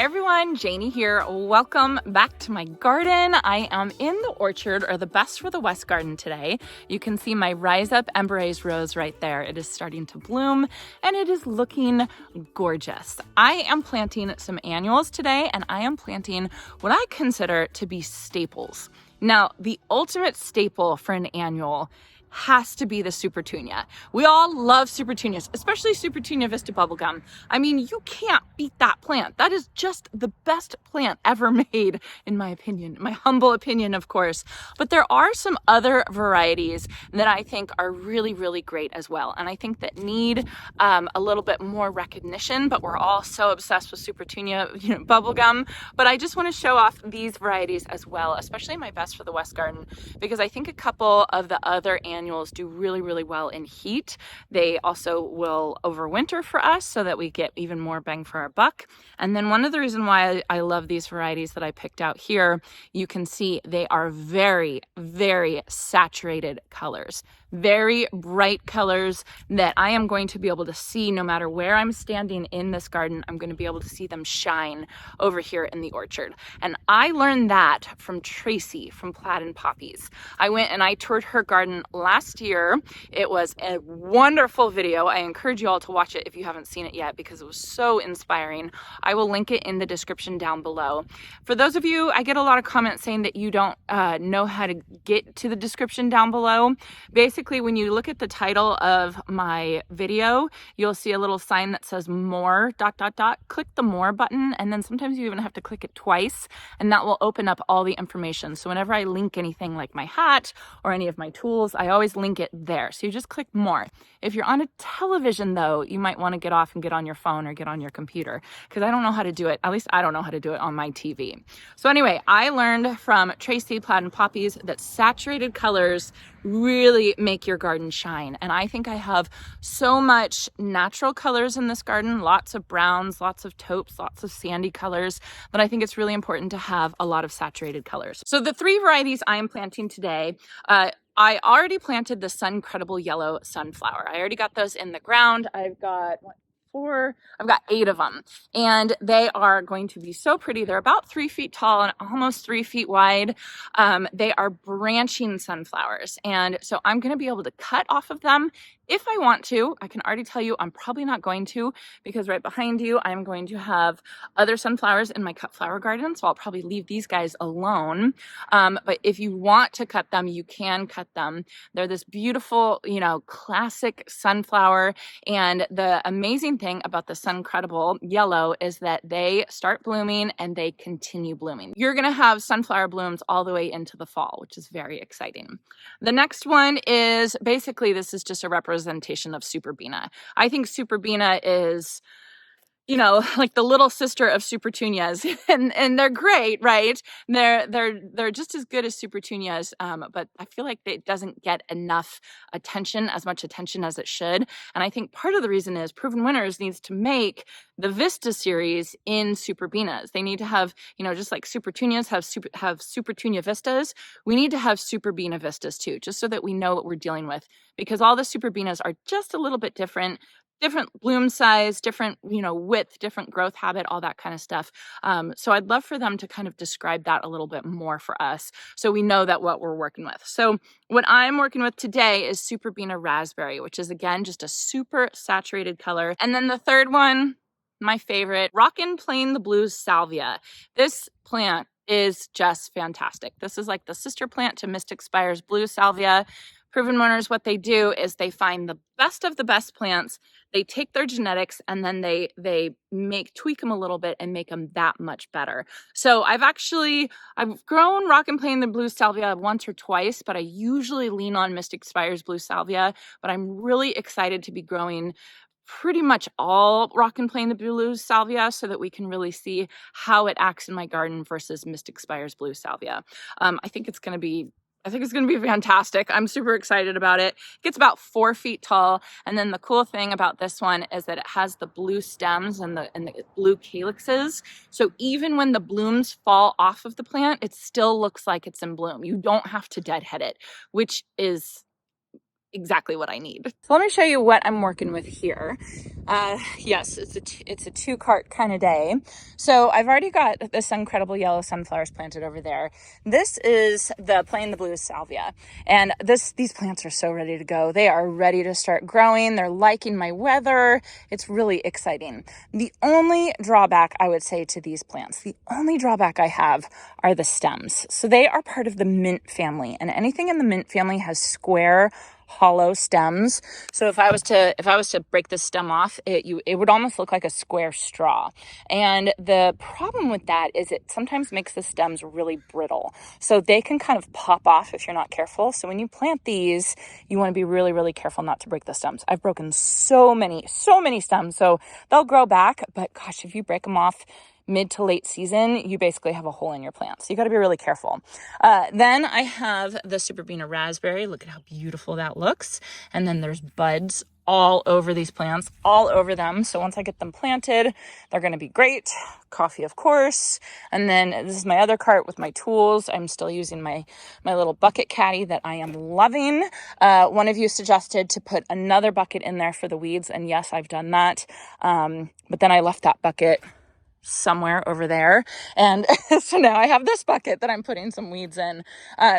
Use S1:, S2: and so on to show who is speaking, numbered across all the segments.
S1: Hi everyone, Janie here. Welcome back to my garden. I am in the orchard, or the Best for the West garden today. You can see my Rise Up Emberaze rose right there. It is starting to bloom and it is looking gorgeous. I am planting some annuals today, and I am planting what I consider to be staples. Now, the ultimate staple for an annual has to be the Supertunia. We all love Supertunias, especially Supertunia Vista bubblegum. I mean, you can't beat that plant. That is just the best plant ever made, in my opinion, my humble opinion, of course. But there are some other varieties that I think are really, really great as well. And I think that need a little bit more recognition, but we're all so obsessed with Supertunia, bubblegum. But I just want to show off these varieties as well, especially my Best for the West garden, because I think a couple of the other annuals do really, really well in heat. They also will overwinter for us so that we get even more bang for our buck. And then one of the reasons why I love these varieties that I picked out here, you can see they are very, very saturated colors. Very bright colors that I am going to be able to see no matter where I'm standing in this garden. I'm going to be able to see them shine over here in the orchard. And I learned that from Tracy from Plaid Poppies. I went and I toured her garden last year. It was a wonderful video. I encourage you all to watch it if you haven't seen it yet, because it was so inspiring. I will link it in the description down below. For those of you, I get a lot of comments saying that you don't know how to get to the description down below. Basically, when you look at the title of my video, you'll see a little sign that says more ... Click the more button, and then sometimes you even have to click it twice, and that will open up all the information. So whenever I link anything like my hat or any of my tools, I always link it there. So you just click more. If you're on a television though, you might want to get off and get on your phone or get on your computer, because I don't know how to do it. At least I don't know how to do it on my TV. So anyway, I learned from Tracy Plaid Poppies that saturated colors really make your garden shine. And I think I have so much natural colors in this garden, lots of browns, lots of taupes, lots of sandy colors, that I think it's really important to have a lot of saturated colors. So the three varieties I am planting today, I already planted the Sun Credible Yellow Sunflower. I already got those in the ground. I've got 8 of them, and they are going to be so pretty. They're about 3 feet tall and almost 3 feet wide. They are branching sunflowers, and so I'm going to be able to cut off of them if I want to. I can already tell you I'm probably not going to, because right behind you I'm going to have other sunflowers in my cut flower garden, so I'll probably leave these guys alone. But if you want to cut them, you can cut them. They're this beautiful, classic sunflower, and the amazing thing about the Sun Credible Yellow is that they start blooming and they continue blooming. You're going to have sunflower blooms all the way into the fall, which is very exciting. The next one is basically, this is just a representation of Superbina. I think Superbina is, like the little sister of Supertunias, and they're great, right? They're just as good as Supertunias, but I feel like it doesn't get enough attention, as much attention as it should. And I think part of the reason is Proven Winners needs to make the Vista series in Superbinas. They need to have, just like Supertunias have Supertunia Vistas, we need to have Superbina Vistas too, just so that we know what we're dealing with, because all the Superbinas are just a little bit different bloom size, different, width, different growth habit, all that kind of stuff. So I'd love for them to kind of describe that a little bit more for us, so we know that what we're working with. So what I'm working with today is Superbina Raspberry, which is again, just a super saturated color. And then the third one, my favorite, Rockin' Plain the Blues Salvia. This plant is just fantastic. This is like the sister plant to Mystic Spire's Blue Salvia. Proven Winners, what they do is they find the best of the best plants, they take their genetics, and then they tweak them a little bit and make them that much better. So I've grown Rockin' Plain the Blue Salvia once or twice, but I usually lean on Mystic Spire's Blue Salvia. But I'm really excited to be growing pretty much all Rockin' Plain the Blue Salvia, so that we can really see how it acts in my garden versus Mystic Spire's Blue Salvia. I think it's going to be fantastic. I'm super excited about it. It gets about 4 feet tall. And then the cool thing about this one is that it has the blue stems and the blue calyxes. So even when the blooms fall off of the plant, it still looks like it's in bloom. You don't have to deadhead it, which is exactly what I need. So let me show you what I'm working with here. Yes, it's a 2-cart kind of day. So I've already got this incredible yellow sunflowers planted over there. This is the Plain the Blue Salvia, and these plants are so ready to go. They are ready to start growing. They're liking my weather. It's really exciting. The only drawback I would say to these plants, the only drawback I have are the stems. So they are part of the mint family, and anything in the mint family has square, hollow stems. So if I was to break this stem off, it would almost look like a square straw. And the problem with that is it sometimes makes the stems really brittle. So they can kind of pop off if you're not careful. So when you plant these, you want to be really, really careful not to break the stems. I've broken so many stems. So they'll grow back, but gosh, if you break them off mid to late season, you basically have a hole in your plant. So you got to be really careful. Then I have the Supertunias raspberry. Look at how beautiful that looks. And then there's buds all over these plants, all over them. So once I get them planted, they're going to be great. Coffee, of course. And then this is my other cart with my tools. I'm still using my little bucket caddy that I am loving. One of you suggested to put another bucket in there for the weeds. And yes, I've done that. But then I left that bucket somewhere over there, and so now I have this bucket that I'm putting some weeds in.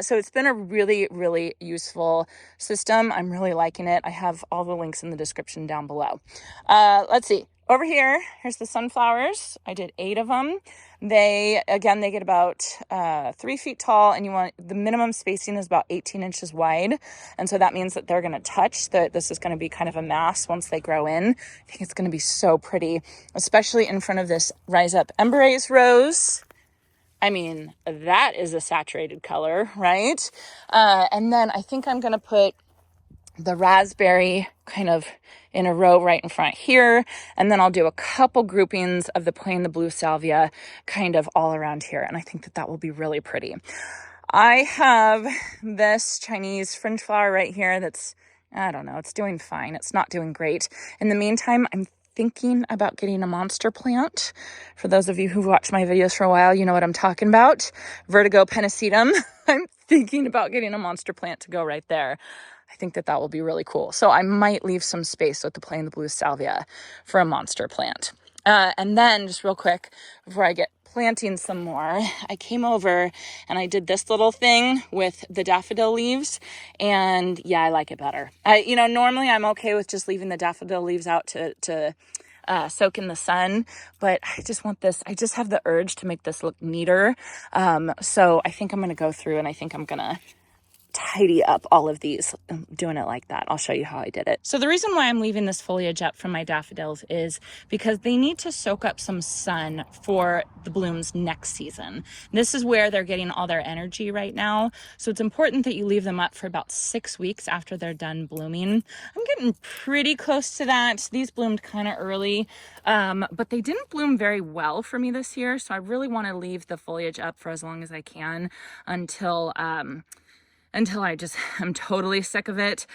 S1: So it's been a really, really useful system. I'm really liking it. I have all the links in the description down below. Let's see. Over here's the sunflowers. I did 8 of them. They get about 3 feet tall, and the minimum spacing is about 18 inches wide. And so that means that they're going to touch, that this is going to be kind of a mass once they grow in. I think it's going to be so pretty, especially in front of this Rise Up Embrace rose. I mean, that is a saturated color, right? And then I think I'm going to put the raspberry kind of in a row right in front here. And then I'll do a couple groupings of the Plain the Blue Salvia kind of all around here. And I think that will be really pretty. I have this Chinese fringe flower right here that's, I don't know, it's doing fine. It's not doing great. In the meantime, I'm thinking about getting a monster plant. For those of you who've watched my videos for a while, you know what I'm talking about. Vertigo pennisetum. I'm thinking about getting a monster plant to go right there. I think that will be really cool. So I might leave some space with the Plain the Blue Salvia for a monster plant. And then just real quick, before I get planting some more, I came over and I did this little thing with the daffodil leaves, and yeah, I like it better. Normally I'm okay with just leaving the daffodil leaves out to soak in the sun, but I just want this. I just have the urge to make this look neater. So I think I'm going to go through and I think I'm going to tidy up all of these. I'm doing it like that. I'll show you how I did it. So the reason why I'm leaving this foliage up from my daffodils is because they need to soak up some sun for the blooms next season. This is where they're getting all their energy right now. So it's important that you leave them up for about 6 weeks after they're done blooming. I'm getting pretty close to that. These bloomed kind of early, but they didn't bloom very well for me this year. So I really want to leave the foliage up for as long as I can until I'm totally sick of it.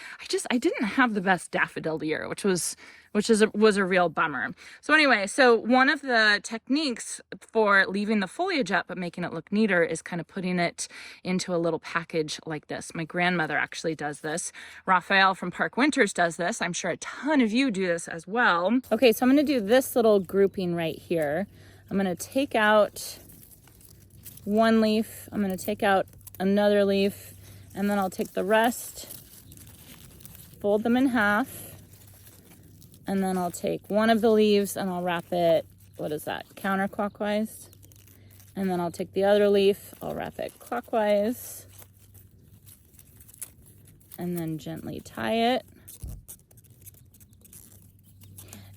S1: I didn't have the best daffodil year, which was a real bummer. So anyway, so one of the techniques for leaving the foliage up but making it look neater is kind of putting it into a little package like this. My grandmother actually does this. Raphael from Park Winters does this. I'm sure a ton of you do this as well. Okay, so I'm going to do this little grouping right here. I'm going to take out one leaf. I'm going to take out another leaf. And then I'll take the rest, fold them in half, and then I'll take one of the leaves and I'll wrap it, counterclockwise. And then I'll take the other leaf, I'll wrap it clockwise, and then gently tie it.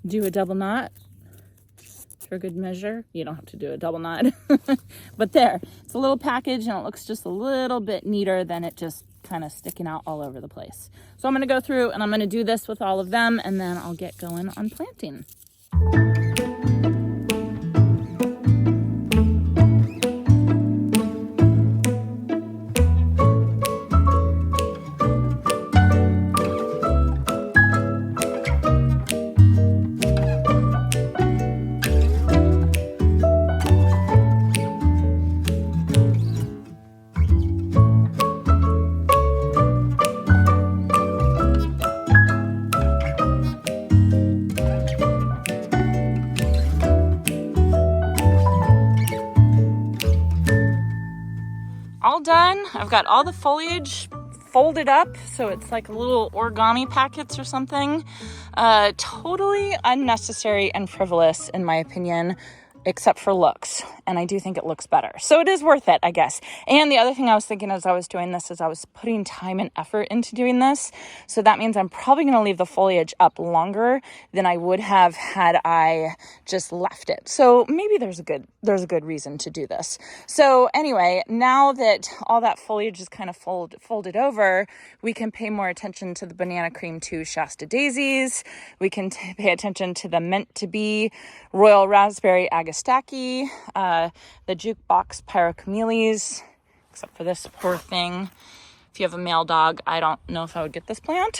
S1: Do a double knot for good measure. You don't have to do a double knot, but there, it's a little package and it looks just a little bit neater than it just kind of sticking out all over the place. So I'm going to go through and I'm going to do this with all of them, and then I'll get going on planting. I've got all the foliage folded up, so it's like little origami packets or something. Totally unnecessary and frivolous in my opinion, except for looks. And I do think it looks better. So it is worth it, I guess. And the other thing I was thinking as I was doing this is I was putting time and effort into doing this. So that means I'm probably going to leave the foliage up longer than I would have had I just left it. So maybe there's a good reason to do this. So anyway, now that all that foliage is kind of folded over, we can pay more attention to the Banana Cream 2 Shasta Daisies. We can pay attention to the Meant to Be Royal Raspberry Agastaki, the Jukebox Pyrocamellias, except for this poor thing. If you have a male dog, I don't know if I would get this plant.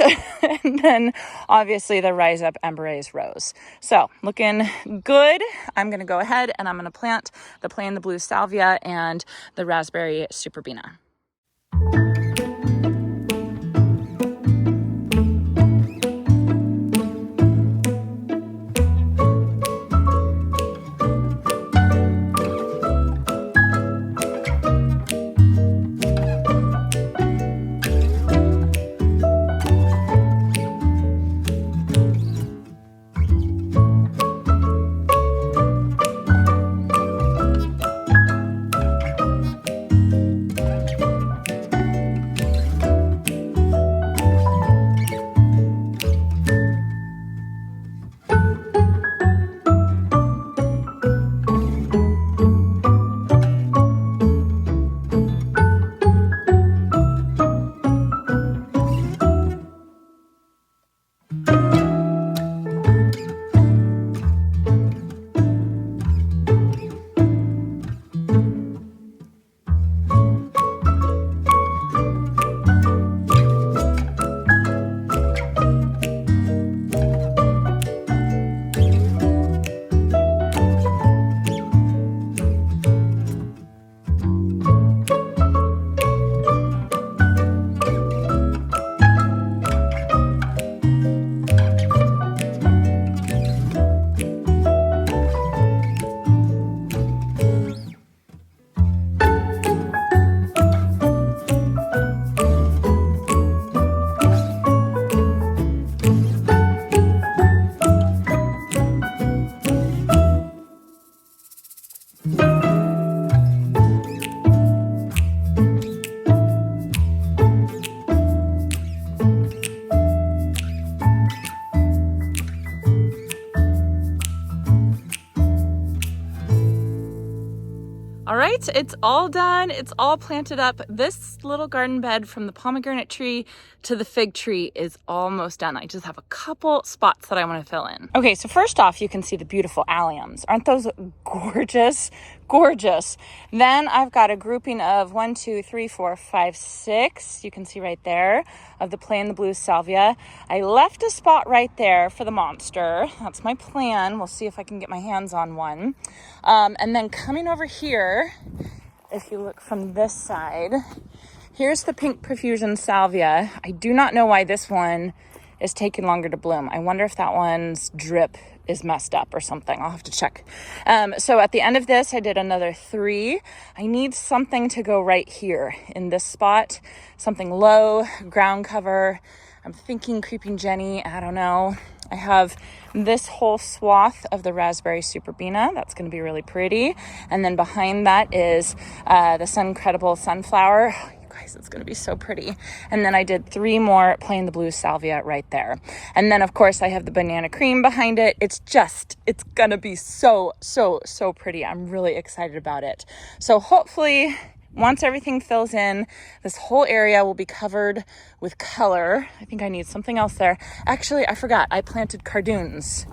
S1: And then obviously the Rise Up Emberaze Rose. So looking good. I'm going to go ahead and I'm going to plant the Playing the Blue Salvia and the Raspberry Superbina. All right, it's all done. It's all planted up. This little garden bed from the pomegranate tree to the fig tree is almost done. I just have a couple spots that I want to fill in. Okay, so first off, you can see the beautiful alliums. Aren't those gorgeous? Gorgeous. Then I've got a grouping of 1, 2, 3, 4, 5, 6. You can see right there of the Playing the Blue Salvia. I left a spot right there for the monster. That's my plan. We'll see if I can get my hands on one. And then coming over here, if you look from this side, here's the Pink Profusion Salvia. I do not know why this one is taking longer to bloom. I wonder if that one's drip is messed up or something. I'll have to check. So at the end of this, I did another 3. I need something to go right here in this spot, something low, ground cover. I'm thinking Creeping Jenny. I don't know. I have this whole swath of the Raspberry Superbina. That's going to be really pretty. And then behind that is the Suncredible Sunflower. Guys, it's going to be so pretty. And then I did 3 more Playing the Blue Salvia right there. And then of course I have the Banana Cream behind it. It's going to be so pretty. I'm really excited about it. So hopefully once everything fills in, this whole area will be covered with color. I think I need something else there. Actually, I forgot. I planted cardoons.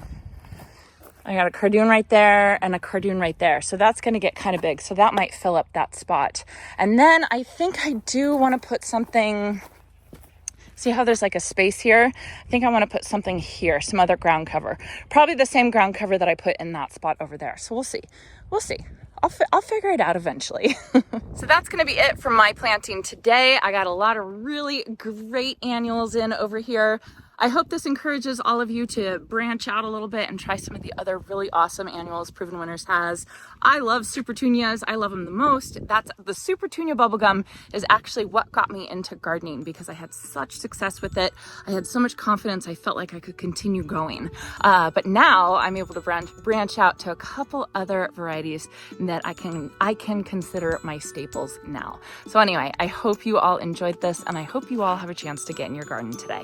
S1: I got a cardoon right there and a cardoon right there. So that's going to get kind of big. So that might fill up that spot. And then I think I do want to put something... See how there's like a space here? I think I want to put something here, some other ground cover. Probably the same ground cover that I put in that spot over there. So we'll see. We'll see. I'll figure it out eventually. So that's going to be it for my planting today. I got a lot of really great annuals in over here. I hope this encourages all of you to branch out a little bit and try some of the other really awesome annuals Proven Winners has. I love Supertunias. I love them the most. That's the Supertunia bubblegum is actually what got me into gardening because I had such success with it. I had so much confidence. I felt like I could continue going. But now I'm able to branch out to a couple other varieties that I can consider my staples now. So anyway, I hope you all enjoyed this and I hope you all have a chance to get in your garden today.